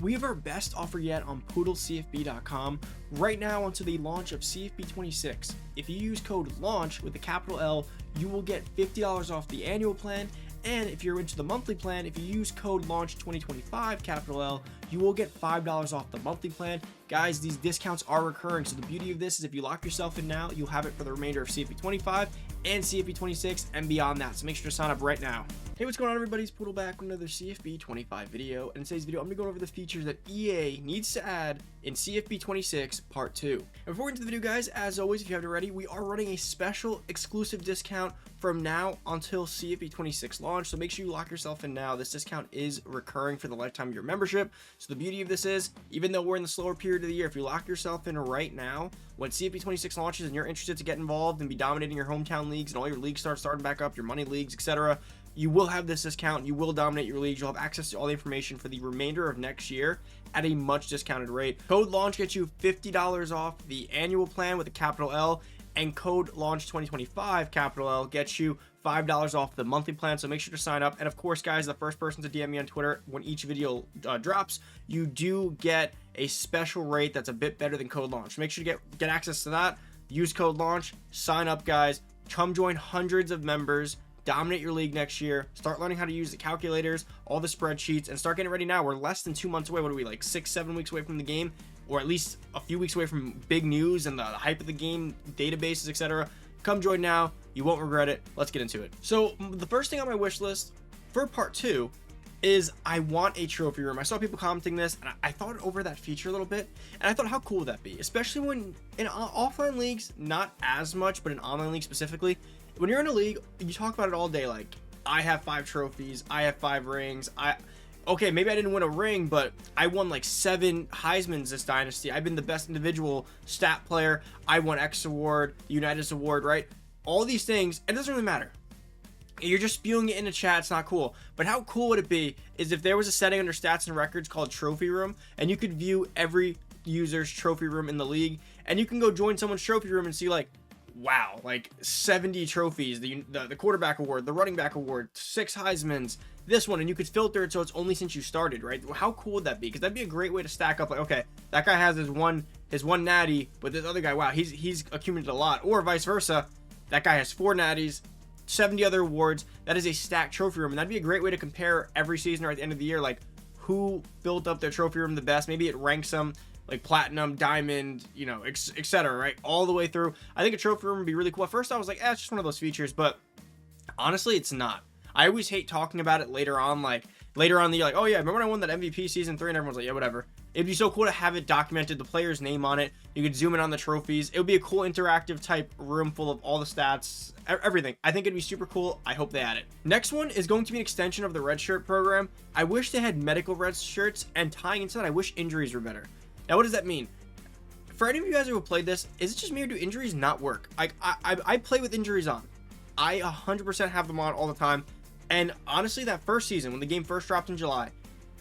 We have our best offer yet on PoodleCFB.com right now until the launch of CFB 26. If you use code LAUNCH with a capital L, you will get $50 off the annual plan. And if you're into the monthly plan, if you use code LAUNCH 2025 capital L, you will get $5 off the monthly plan. Guys, these discounts are recurring. So the beauty of this is if you lock yourself in now, you'll have it for the remainder of CFB 25 and CFB 26 and beyond that. So make sure to sign up right now. Hey, what's going on, everybody? It's Poodle back with another CFB 25 video. And in today's video, I'm going to go over the features that EA needs to add in CFB 26 Part 2. And before we get into the video, guys, as always, if you haven't already, we are running a special exclusive discount from now until CFB 26 launch. So make sure you lock yourself in now. This discount is recurring for the lifetime of your membership. So the beauty of this is, even though we're in the slower period of the year, if you lock yourself in right now, when CFB 26 launches and you're interested to get involved and be dominating your hometown leagues and all your leagues start starting back up, your money leagues, etc., you will have this discount. You will dominate your leagues. You'll have access to all the information for the remainder of next year at a much discounted rate. Code LAUNCH gets you $50 off the annual plan with a capital L, and code LAUNCH 2025 capital L gets you $5 off the monthly plan. So make sure to sign up. And of course, guys, the first person to DM me on Twitter when each video drops, you do get a special rate that's a bit better than code LAUNCH. Make sure to get access to that. Use code LAUNCH. Sign up, guys. Come join hundreds of members. Dominate your league next year. Start learning how to use the calculators, all the spreadsheets, and start getting ready now. We're less than 2 months away. What are we, like 6-7 weeks away from the game, or at least a few weeks away from big news and the hype of the game, databases, etc. Come join now. You won't regret it. Let's get into it. So the first thing on my wish list for Part 2 is I want a trophy room. I saw people commenting this, and I thought over that feature a little bit, and I thought, how cool would that be? Especially when in offline leagues, not as much, but in online leagues specifically. When you're in a league, you talk about it all day, like, I have 5 trophies, I have 5 rings, okay, maybe I didn't win a ring, but I won like 7 Heismans this Dynasty. I've been the best individual stat player. I won X award, Unitas award, right? All these things, it doesn't really matter. You're just spewing it in the chat, it's not cool. But how cool would it be is if there was a setting under stats and records called trophy room, and you could view every user's trophy room in the league, and you can go join someone's trophy room and see, like, wow, like 70 trophies, the quarterback award, the running back award, 6 Heismans, this one, and you could filter it so it's only since you started, right? How cool would that be? Because that'd be a great way to stack up, like, okay, that guy has his one natty, but this other guy, wow, he's accumulated a lot. Or vice versa, that guy has 4 natties, 70 other awards. That is a stacked trophy room, and that'd be a great way to compare every season or at the end of the year, like, who built up their trophy room the best. Maybe it ranks them like platinum, diamond, you know, etc., right? All the way through. I think a trophy room would be really cool. At first I was like, it's just one of those features, but honestly, it's not. I always hate talking about it later on, like later on you're like, oh yeah, remember when I won that MVP season 3? And everyone's like, yeah, whatever. It'd be so cool to have it documented, the player's name on it. You could zoom in on the trophies. It would be a cool interactive type room full of all the stats, everything. I think it'd be super cool. I hope they add it. Next one is going to be an extension of the red shirt program. I wish they had medical red shirts, and tying into that, I wish injuries were better. Now, what does that mean? For any of you guys who have played this, is it just me or do injuries not work? Like, I play with injuries on. I 100% have them on all the time. And honestly, that first season, when the game first dropped in July,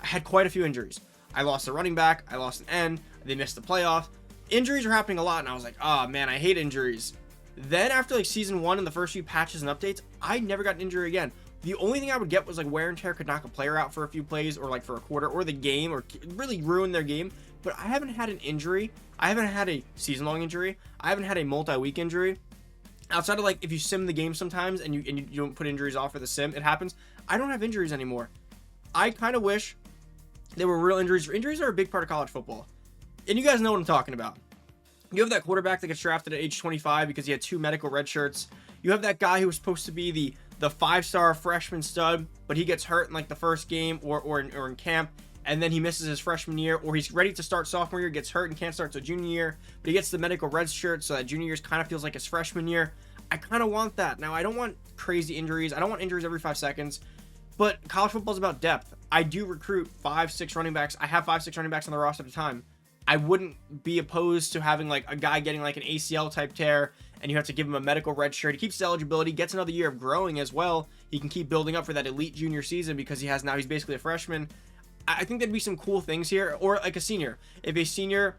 I had quite a few injuries. I lost a running back. I lost an end. They missed the playoffs. Injuries are happening a lot, and I was like, oh man, I hate injuries. Then after like season 1 and the first few patches and updates, I never got an injury again. The only thing I would get was like wear and tear could knock a player out for a few plays or like for a quarter or the game or really ruin their game. But I haven't had an injury. I haven't had a season-long injury. I haven't had a multi-week injury. Outside of like if you sim the game sometimes and you don't put injuries off for the sim, it happens. I don't have injuries anymore. I kind of wish there were real injuries. Injuries are a big part of college football. And you guys know what I'm talking about. You have that quarterback that gets drafted at age 25 because he had 2 medical red shirts. You have that guy who was supposed to be the 5-star freshman stud, but he gets hurt in like the first game or in camp, and then he misses his freshman year, or he's ready to start sophomore year, gets hurt and can't start till junior year, but he gets the medical red shirt, so that junior year kind of feels like his freshman year. I kind of want that. Now, I don't want crazy injuries. I don't want injuries every 5 seconds, but college football is about depth. I do recruit 5-6 running backs. I have 5-6 running backs on the roster at a time. I wouldn't be opposed to having like a guy getting like an ACL type tear, and you have to give him a medical red shirt. He keeps his eligibility, gets another year of growing as well. He can keep building up for that elite junior season because he's basically a freshman. I think there'd be some cool things here. Or like a senior. If a senior,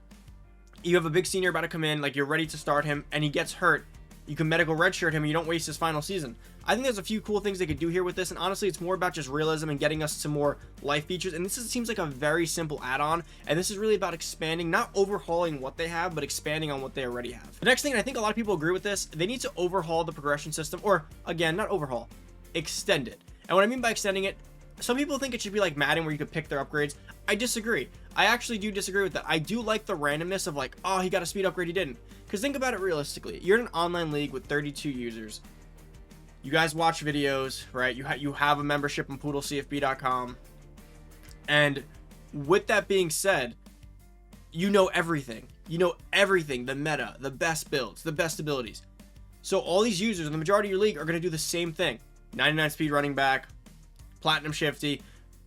you have a big senior about to come in, like you're ready to start him, and he gets hurt, You can medical redshirt him and you don't waste his final season. I think there's a few cool things they could do here with this, and honestly, it's more about just realism and getting us to more life features. And seems like a very simple add-on, and this is really about expanding, not overhauling what they have, but expanding on what they already have. The next thing, and I think a lot of people agree with this, they need to overhaul the progression system, or again, not overhaul, extend it. And what I mean by extending it, some people think it should be like Madden where you could pick their upgrades. I disagree. I actually do disagree with that. I do like the randomness of like, oh, he got a speed upgrade, he didn't. Because think about it realistically. You're in an online league with 32 users. You guys watch videos, right? You have a membership on PoodleCFB.com. And with that being said, you know everything. You know everything. The meta, the best builds, the best abilities. So all these users in the majority of your league are going to do the same thing. 99 speed running back, platinum shifty.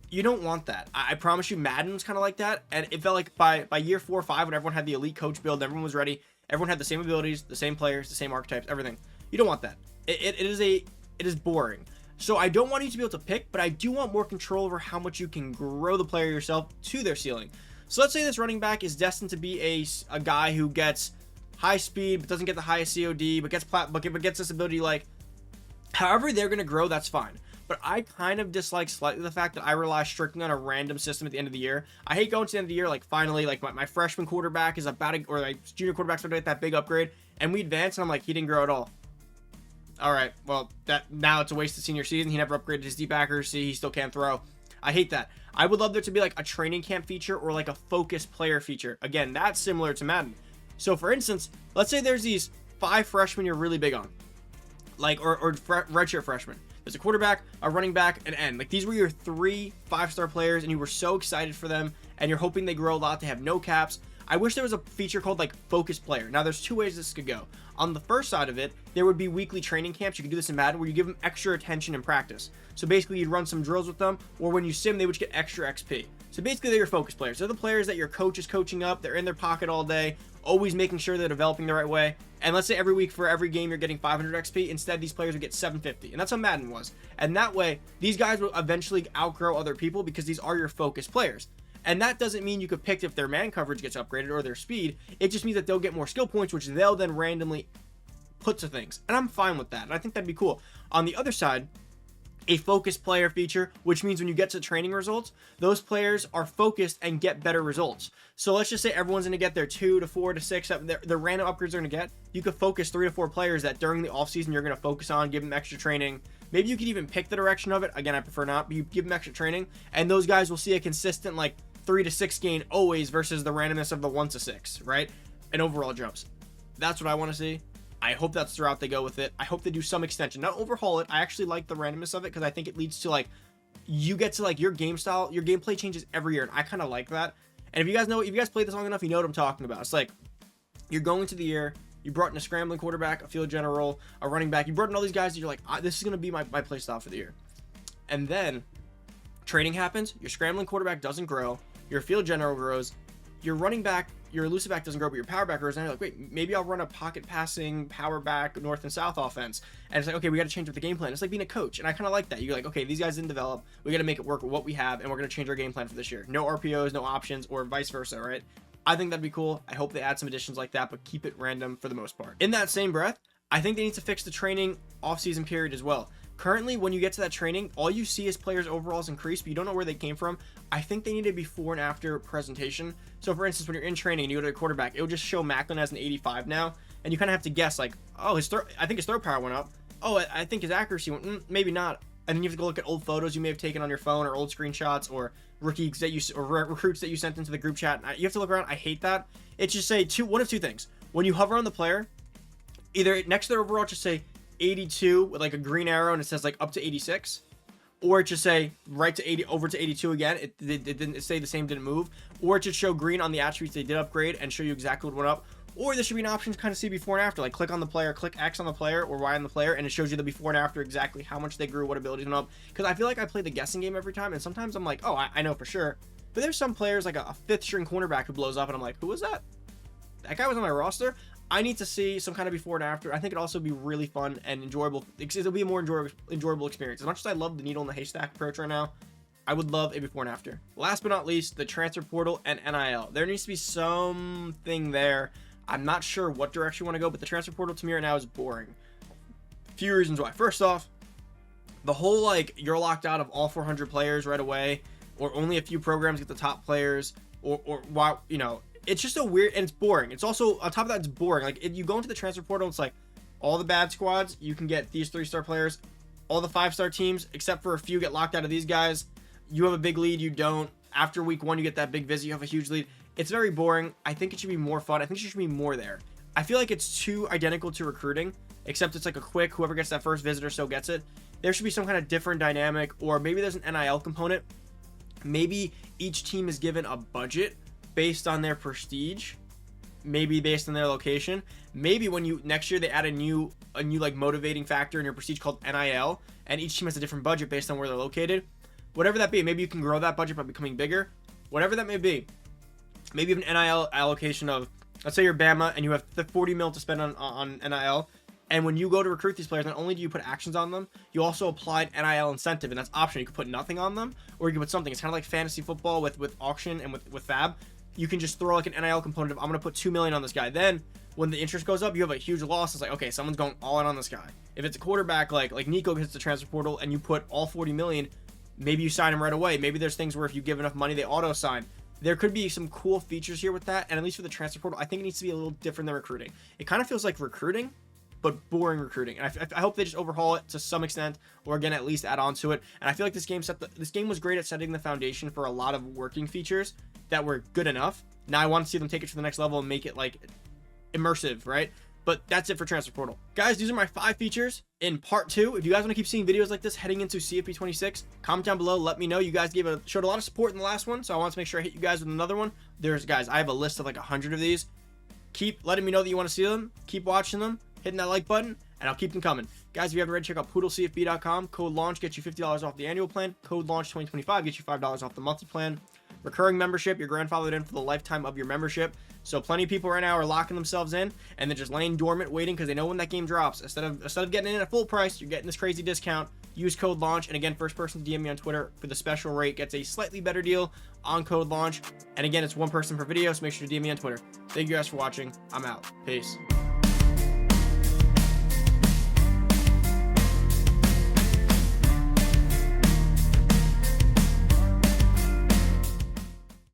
You don't want that. I promise you, Madden was kind of like that. And it felt like by year 4 or 5, when everyone had the elite coach build, everyone was ready. Everyone had the same abilities, the same players, the same archetypes, everything. You don't want that. It is boring. So I don't want you to be able to pick, but I do want more control over how much you can grow the player yourself to their ceiling. So let's say this running back is destined to be a guy who gets high speed, but doesn't get the highest COD, but gets this ability. Like, however they're going to grow, that's fine. But I kind of dislike slightly the fact that I rely strictly on a random system at the end of the year. I hate going to the end of the year, like finally, like my freshman quarterback is about to, or like junior quarterback's about to get that big upgrade, and we advance, and I'm like, he didn't grow at all. All right, well, now it's a wasted senior season. He never upgraded his deep accuracy. He still can't throw. I hate that. I would love there to be like a training camp feature or like a focused player feature. Again, that's similar to Madden. So for instance, let's say there's these 5 freshmen you're really big on, like or redshirt freshmen. There's a quarterback, a running back, an end. Like, these were your 3 5-star players, and you were so excited for them, and you're hoping they grow a lot. They have no caps. I wish there was a feature called like focus player. Now, there's 2 ways this could go. On the first side of it, there would be weekly training camps. You could do this in Madden where you give them extra attention in practice. So basically, you'd run some drills with them, or when you sim, they would get extra XP. So basically, they're your focus players. They're the players that your coach is coaching up. They're in their pocket all day, always making sure they're developing the right way. And let's say every week for every game you're getting 500 XP. Instead, these players would get 750. And that's how Madden was. And that way, these guys will eventually outgrow other people because these are your focus players. And that doesn't mean you could pick if their man coverage gets upgraded or their speed. It just means that they'll get more skill points, which they'll then randomly put to things. And I'm fine with that. And I think that'd be cool. On the other side, a focus player feature, which means when you get to training results, those players are focused and get better results. So let's just say everyone's going to get their 2 to 4 to 6, their random upgrades they're going to get. You could focus 3 to 4 players that during the offseason you're going to focus on, give them extra training. Maybe you could even pick the direction of it. Again, I prefer not, but you give them extra training, and those guys will see a consistent like 3 to 6 gain always versus the randomness of the 1 to 6, right? And overall jumps. That's what I want to see. I hope that's the route they go with it. I hope they do some extension, not overhaul it. I actually like the randomness of it because I think it leads to like, you get to like your game style, your gameplay changes every year, and I kind of like that. And if you guys played this long enough, you know what I'm talking about. It's like, you're going to the year, you brought in a scrambling quarterback, a field general, a running back, you brought in all these guys, and you're like, this is going to be my play style for the year. And then training happens, your scrambling quarterback doesn't grow, your field general grows, your running back, your elusive back doesn't grow, but your power back grows, and you're like, wait, maybe I'll run a pocket passing, power back, north and south offense. And it's like, okay, we got to change up the game plan. It's like being a coach, and I kind of like that. You're like, okay, these guys didn't develop. We got to make it work with what we have, and we're going to change our game plan for this year. No RPOs, no options, or vice versa, right? I think that'd be cool. I hope they add some additions like that, but keep it random for the most part. In that same breath, I think they need to fix the training off-season period as well. Currently, when you get to that training, all you see is players' overalls increase, but you don't know where they came from. I think they need a before and after presentation. So, for instance, when you're in training and you go to a quarterback, it'll just show Macklin as an 85 now, and you kind of have to guess, like, oh, I think his throw power went up. Oh, I think his accuracy went, maybe not. And then you have to go look at old photos you may have taken on your phone, or old screenshots, or recruits that you sent into the group chat. You have to look around. I hate that. It should say one of two things. When you hover on the player, either next to their overall, just say 82 with like a green arrow and it says like up to 86, or it just say right to 80 over to 82 again. It didn't say the same, didn't move, or it should show green on the attributes they did upgrade and show you exactly what went up. Or there should be an option to kind of see before and after, like click on the player, click X on the player or Y on the player, and it shows you the before and after, exactly how much they grew, what abilities went up. Because I feel like I play the guessing game every time, and sometimes I'm like, oh, I know for sure, but there's some players like a 5th string cornerback who blows up and I'm like, who was that? That guy was on my roster. I need to see some kind of before and after. I think it'd also be really fun and enjoyable. It'll be a more enjoyable experience. As much as I love the needle in the haystack approach right now, I would love a before and after. Last but not least, the transfer portal and NIL. There needs to be something there. I'm not sure what direction you want to go, but the transfer portal to me right now is boring. Few reasons why. First off, the whole like you're locked out of all 400 players right away, or only a few programs get the top players, or why, you know, it's just a weird, and it's boring. It's also, on top of that, it's boring. Like, if you go into the transfer portal, it's like all the bad squads, you can get these 3-star players. All the 5-star teams, except for a few, get locked out of these guys. You have a big lead, you don't. After week 1, you get that big visit, you have a huge lead. It's very boring. I think it should be more fun. I think there should be more there. I feel like it's too identical to recruiting, except it's like a quick, whoever gets that first visit or so gets it. There should be some kind of different dynamic, or maybe there's an NIL component. Maybe each team is given a budget based on their prestige, maybe based on their location. Maybe when you next year they add a new like motivating factor in your prestige called NIL, and each team has a different budget based on where they're located. Whatever that be, maybe you can grow that budget by becoming bigger. Whatever that may be, maybe you have an NIL allocation of, let's say you're Bama and you have the 40 mil to spend on NIL. And when you go to recruit these players, not only do you put actions on them, you also apply an NIL incentive, and that's optional. You can put nothing on them, or you can put something. It's kind of like fantasy football with auction and with Fab. You can just throw like an NIL component of, I'm going to put $2 million on this guy. Then when the interest goes up, you have a huge loss. It's like, okay, someone's going all in on this guy. If it's a quarterback like Nico hits the transfer portal and you put all 40 million, maybe you sign him right away. Maybe there's things where if you give enough money, they auto sign. There could be some cool features here with that, and at least for the transfer portal, I think it needs to be a little different than recruiting. It kind of feels like recruiting, but boring recruiting. And I hope they just overhaul it to some extent, or again, at least add on to it. And I feel like this game was great at setting the foundation for a lot of working features that were good enough. Now I want to see them take it to the next level and make it like immersive, right? But that's it for transfer portal. Guys, these are my 5 features in part 2. If you guys want to keep seeing videos like this heading into CFP 26, comment down below, let me know. You guys showed a lot of support in the last one, so I want to make sure I hit you guys with another one. Guys, I have a list of like 100 of these. Keep letting me know that you want to see them. Keep watching them, hitting that like button, and I'll keep them coming. Guys, if you haven't already, check out PoodleCFB.com. Code launch gets you $50 off the annual plan. Code launch 2025 gets you $5 off the monthly plan. Recurring membership, you're grandfathered in for the lifetime of your membership. So plenty of people right now are locking themselves in and they're just laying dormant waiting because they know when that game drops. Instead of getting in at full price, you're getting this crazy discount. Use code launch, and again, first person to DM me on Twitter for the special rate gets a slightly better deal on code launch. And again, it's 1 person per video, so make sure to DM me on Twitter. Thank you guys for watching. I'm out. Peace.